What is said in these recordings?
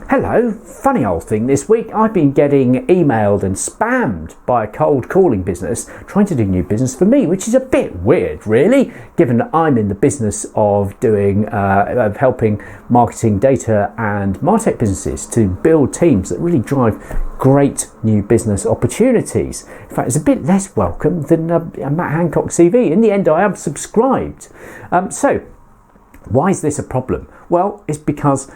Hello, funny old thing this week. I've been getting emailed and spammed by a cold calling business trying to do new business for me, which is a bit weird, really, given that I'm in the business of helping marketing, data and martech businesses to build teams that really drive great new business opportunities. In fact, it's a bit less welcome than a Matt Hancock CV. In the end, I unsubscribed. So, why is this a problem? Well, it's because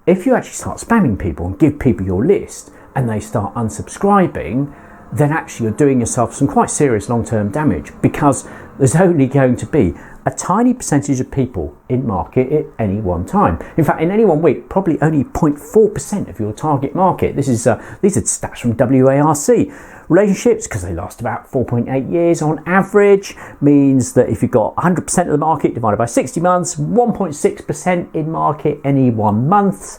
if you actually start spamming people and give people your list and they start unsubscribing, then actually you're doing yourself some quite serious long-term damage, because there's only going to be a tiny percentage of people in market at any one time. In fact, in any one week, probably only 0.4% of your target market. These are stats from WARC. Relationships, because they last about 4.8 years on average, means that if you've got 100% of the market divided by 60 months, 1.6% in market any 1 month,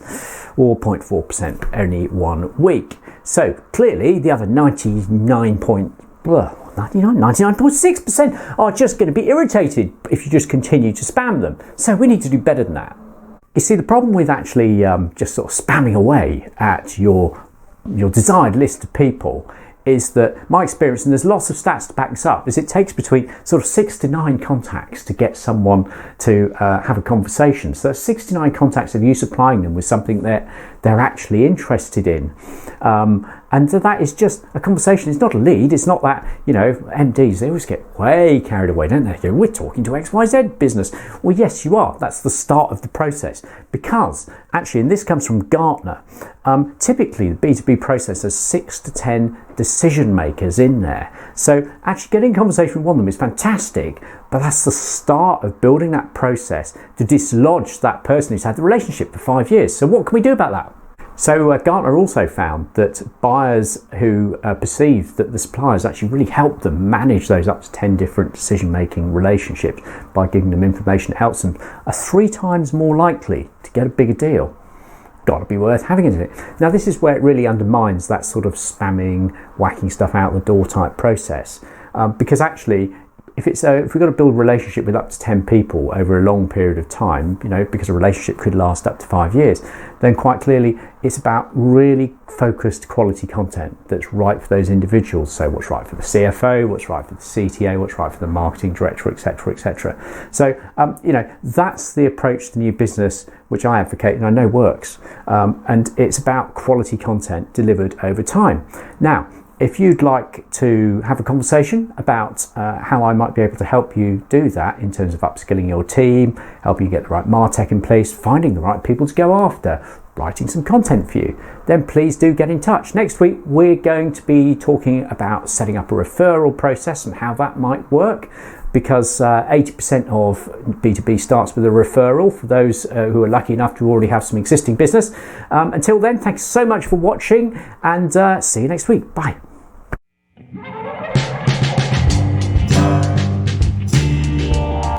or 0.4% any 1 week. So clearly the other 99.6% are just going to be irritated if you just continue to spam them. So we need to do better than that. You see, the problem with actually just sort of spamming away at your desired list of people is that my experience, and there's lots of stats to back this up, is it takes between sort of 6 to 9 contacts to get someone to have a conversation. So that's 6 to 9 contacts of you supplying them with something that they're actually interested in. And so that is just a conversation. It's not a lead. It's not that, MDs, they always get way carried away, don't they? They go, we're talking to XYZ business. Well, yes, you are. That's the start of the process. Because actually, and this comes from Gartner, typically the B2B process has 6 to 10 decision makers in there. So actually getting a conversation with one of them is fantastic, but that's the start of building that process to dislodge that person who's had the relationship for 5 years. So what can we do about that? So Gartner also found that buyers who perceive that the suppliers actually really help them manage those up to 10 different decision-making relationships by giving them information that helps them are 3 times more likely to get a bigger deal. Got to be worth having, isn't it? Now, this is where it really undermines that sort of spamming, whacking stuff out the door type process, because actually, if we've got to build a relationship with up to 10 people over a long period of time, because a relationship could last up to 5 years, then quite clearly it's about really focused quality content that's right for those individuals. So what's right for the CFO, what's right for the CTO, what's right for the marketing director, etc., etc. So, that's the approach to new business which I advocate and I know works. And it's about quality content delivered over time. Now, if you'd like to have a conversation about how I might be able to help you do that in terms of upskilling your team, helping you get the right martech in place, finding the right people to go after, writing some content for you, then please do get in touch. Next week, we're going to be talking about setting up a referral process and how that might work, because 80% of B2B starts with a referral for those who are lucky enough to already have some existing business. Until then, thanks so much for watching, and see you next week. Bye.